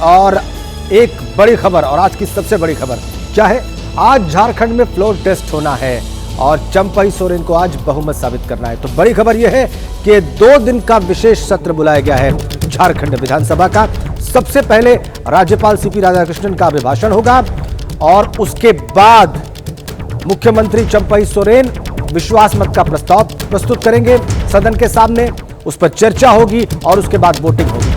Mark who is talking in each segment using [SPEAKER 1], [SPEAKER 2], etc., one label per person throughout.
[SPEAKER 1] और एक बड़ी खबर, और आज की सबसे बड़ी खबर क्या है? आज झारखंड में फ्लोर टेस्ट होना है और चंपई सोरेन को आज बहुमत साबित करना है। तो बड़ी खबर यह है कि 2 दिन का विशेष सत्र बुलाया गया है झारखंड विधानसभा का। सबसे पहले राज्यपाल सीपी राधाकृष्णन का अभिभाषण होगा और उसके बाद मुख्यमंत्री चंपई सोरेन विश्वास मत का प्रस्ताव प्रस्तुत करेंगे सदन के सामने। उस पर चर्चा होगी और उसके बाद वोटिंग होगी।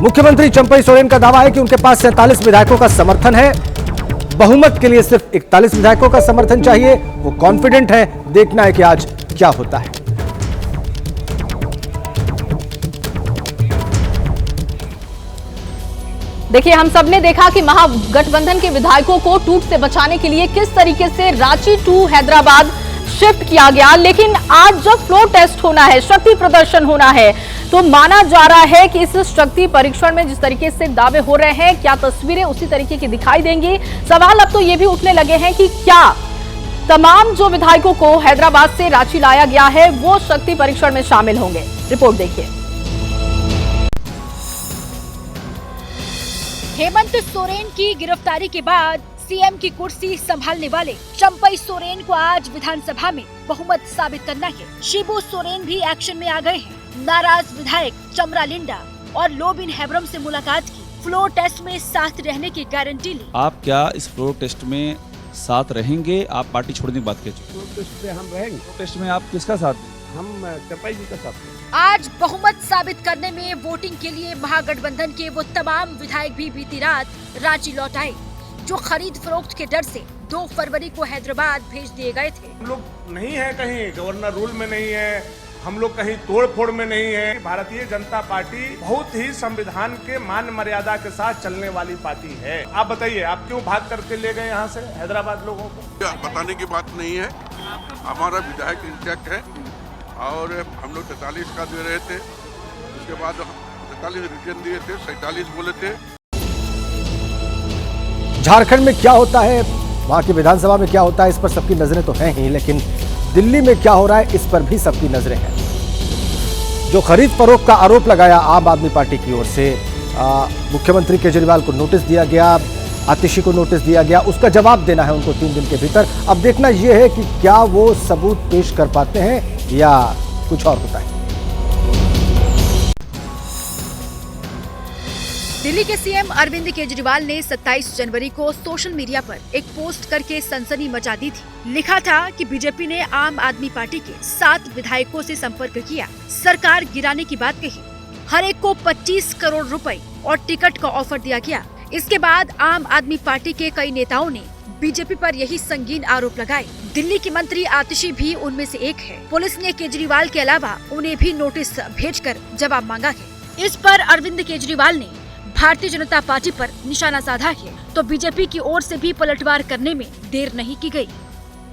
[SPEAKER 1] मुख्यमंत्री चंपई सोरेन का दावा है कि उनके पास 47 विधायकों का समर्थन है। बहुमत के लिए सिर्फ 41 विधायकों का समर्थन चाहिए। वो कॉन्फिडेंट है। देखना है कि आज क्या होता है।
[SPEAKER 2] देखिए, हम सबने देखा कि महागठबंधन के विधायकों को टूट से बचाने के लिए किस तरीके से रांची टू हैदराबाद शिफ्ट किया गया। लेकिन आज जब फ्लोर टेस्ट होना है, शक्ति प्रदर्शन होना है, तो माना जा रहा है कि इस शक्ति परीक्षण में जिस तरीके से दावे हो रहे हैं, क्या तस्वीरें उसी तरीके की दिखाई देंगी। सवाल अब तो ये भी उठने लगे हैं कि क्या तमाम जो विधायकों को हैदराबाद से रांची लाया गया है वो शक्ति परीक्षण में शामिल होंगे। रिपोर्ट देखिए।
[SPEAKER 3] हेमंत सोरेन की गिरफ्तारी के बाद सीएम की कुर्सी संभालने वाले चंपई सोरेन को आज विधानसभा में बहुमत साबित करना है। शिबू सोरेन भी एक्शन में आ गए हैं। नाराज विधायक चमरा लिंडा और लोबिन हेब्रम से मुलाकात की। फ्लोर टेस्ट में साथ रहने की गारंटी ली।
[SPEAKER 4] आप क्या इस फ्लोर टेस्ट में साथ रहेंगे? आप पार्टी छोड़ने की बात कीजिए।
[SPEAKER 5] फ्लोर टेस्ट में हम रहेंगे।
[SPEAKER 4] फ्लोर टेस्ट में आप किसका साथ दें?
[SPEAKER 5] हम चंपई जी का साथ।
[SPEAKER 3] आज बहुमत साबित करने में वोटिंग के लिए महागठबंधन के वो तमाम विधायक भी बीती रात रांची लौट आए जो खरीद फरोख्त के डर से 2 फरवरी को हैदराबाद भेज दिए गए थे।
[SPEAKER 6] हम लोग नहीं है कहीं गवर्नर रूल में नहीं है, हम लोग कहीं तोड़ फोड़ में नहीं है। भारतीय जनता पार्टी बहुत ही संविधान के मान मर्यादा के साथ चलने वाली पार्टी है। आप बताइए, आप क्यों भाग करके ले गए यहाँ से हैदराबाद लोगों को?
[SPEAKER 7] बताने की बात नहीं है। हमारा विधायक इंटैक्ट है और हम लोग 43 का दे रहे थे, उसके बाद 43 रिटर्न दिए थे, 47 बोले थे।
[SPEAKER 1] झारखंड में क्या होता है, वहां की विधानसभा में क्या होता है, इस पर सबकी नजरें तो हैं ही, लेकिन दिल्ली में क्या हो रहा है इस पर भी सबकी नजरें हैं। जो खरीद फरोख्त का आरोप लगाया आम आदमी पार्टी की ओर से, मुख्यमंत्री केजरीवाल को नोटिस दिया गया, आतिशी को नोटिस दिया गया, उसका जवाब देना है उनको 3 दिन के भीतर। अब देखना यह है कि क्या वो सबूत पेश कर पाते हैं या कुछ और होता है।
[SPEAKER 3] दिल्ली के सीएम अरविंद केजरीवाल ने 27 जनवरी को सोशल मीडिया पर एक पोस्ट करके सनसनी मचा दी थी। लिखा था कि बीजेपी ने आम आदमी पार्टी के 7 विधायकों से संपर्क किया, सरकार गिराने की बात कही, हर एक को 25 करोड़ रुपए और टिकट का ऑफर दिया गया। इसके बाद आम आदमी पार्टी के कई नेताओं ने बीजेपी पर यही संगीन आरोप लगाए। दिल्ली की मंत्री आतिशी भी उनमें से एक है। पुलिस ने केजरीवाल के अलावा उन्हें भी नोटिस भेजकर जवाब मांगा है। इस पर अरविंद केजरीवाल ने भारतीय जनता पार्टी पर निशाना साधा है, तो बीजेपी की ओर से भी पलटवार करने में देर नहीं की गई।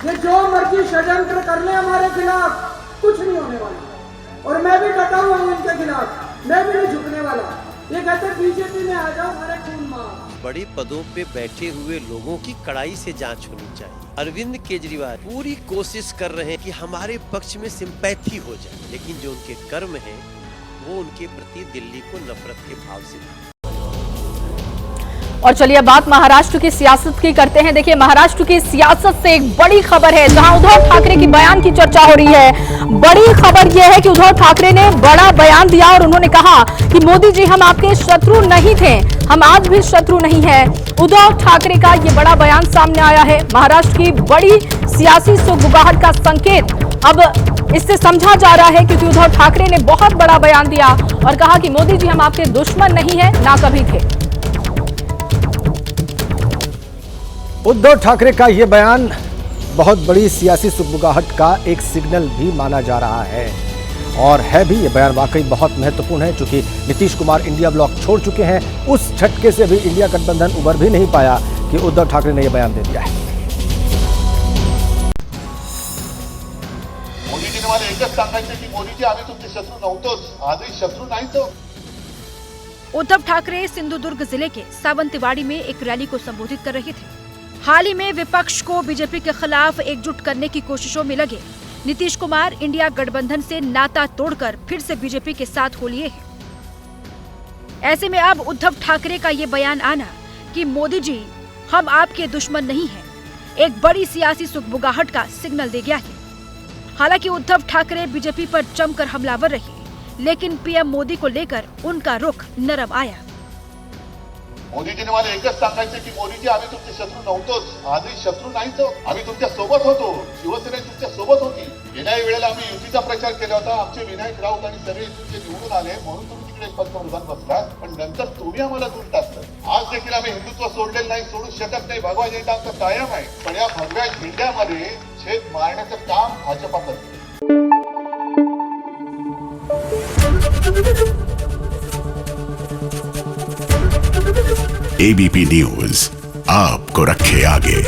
[SPEAKER 8] ये जो मर्जी षड्यंत्र कर ले हमारे खिलाफ, कुछ नहीं होने वाला और मैं भी डटा हुआ हूँ इनके खिलाफ। मैं भी नहीं झुकने वाला। ये कहते बीजेपी में आ जाओ, हमारे खून मार।
[SPEAKER 9] बड़े पदों पे बैठे हुए लोगों की कड़ाई से जांच होनी चाहिए। अरविंद केजरीवाल पूरी कोशिश कर रहे हैं कि हमारे पक्ष में सिंपैथी हो जाए, लेकिन जो उनके कर्म हैं वो उनके प्रति दिल्ली को नफरत के भाव से।
[SPEAKER 2] और चलिए बात महाराष्ट्र की सियासत की करते हैं। देखिए, महाराष्ट्र की सियासत से एक बड़ी खबर है, जहां उद्धव ठाकरे की बयान की चर्चा हो रही है। बड़ी खबर यह है कि उद्धव ठाकरे ने बड़ा बयान दिया और उन्होंने कहा कि मोदी जी हम आपके शत्रु नहीं थे, हम आज भी शत्रु नहीं है। उद्धव ठाकरे का ये बड़ा बयान सामने आया है। महाराष्ट्र की बड़ी सियासी सुगबुगाहट का संकेत अब इससे समझा जा रहा है, क्योंकि उद्धव ठाकरे ने बहुत बड़ा बयान दिया और कहा कि मोदी जी हम आपके दुश्मन नहीं है, ना कभी थे।
[SPEAKER 1] उद्धव ठाकरे का यह बयान बहुत बड़ी सियासी सुगबुगाहट का एक सिग्नल भी माना जा रहा है और है भी। ये बयान वाकई बहुत महत्वपूर्ण है, क्योंकि नीतीश कुमार इंडिया ब्लॉक छोड़ चुके हैं। उस झटके से भी इंडिया गठबंधन उबर भी नहीं पाया कि उद्धव ठाकरे ने यह बयान दे दिया है।
[SPEAKER 10] मोदीजी ने मला एकच सांगायचं की मोदीजी आम्ही तुमचे शत्रू नव्हतोच, आजही शत्रू नाही तो।
[SPEAKER 3] उद्धव ठाकरे सिंधुदुर्ग जिले के सावंतवाड़ी में एक रैली को संबोधित कर रहे थे। हाल ही में विपक्ष को बीजेपी के खिलाफ एकजुट करने की कोशिशों में लगे नीतीश कुमार इंडिया गठबंधन से नाता तोड़कर फिर से बीजेपी के साथ हो लिए हैं। ऐसे में अब उद्धव ठाकरे का ये बयान आना कि मोदी जी हम आपके दुश्मन नहीं हैं, एक बड़ी सियासी सुगबुगाहट का सिग्नल दे गया है। हालांकि उद्धव ठाकरे बीजेपी पर जमकर हमलावर रहे, लेकिन पीएम मोदी को लेकर उनका रुख नरम आया।
[SPEAKER 10] मोदीजीने मला एकच सांगायचं की मोदीजी आम्ही तुमचे शत्रू नव्हतोच, आजही शत्रू नाहीच, आम्ही तुमच्या सोबत होतो, शिवसेना तुमच्या सोबत होती। गेल्या वेळेला आम्ही युतीचा प्रचार केला होता, आमचे विनायक राऊत आणि सगळे युतीचे निवडून आले म्हणून तुम्ही तिकडे पंतप्रधान बसला, पण नंतर तुम्ही आम्हाला दूर टाकलं। आज देखील आम्ही हिंदुत्व सोडलेलं नाही, सोडू शकत नाही, भगवा झेंडा आमचा कायम आहे, पण या भगव्या झेंड्यामध्ये छेद मारण्याचं काम भाजपा करते।
[SPEAKER 11] एबीपी न्यूज आपको रखे आगे।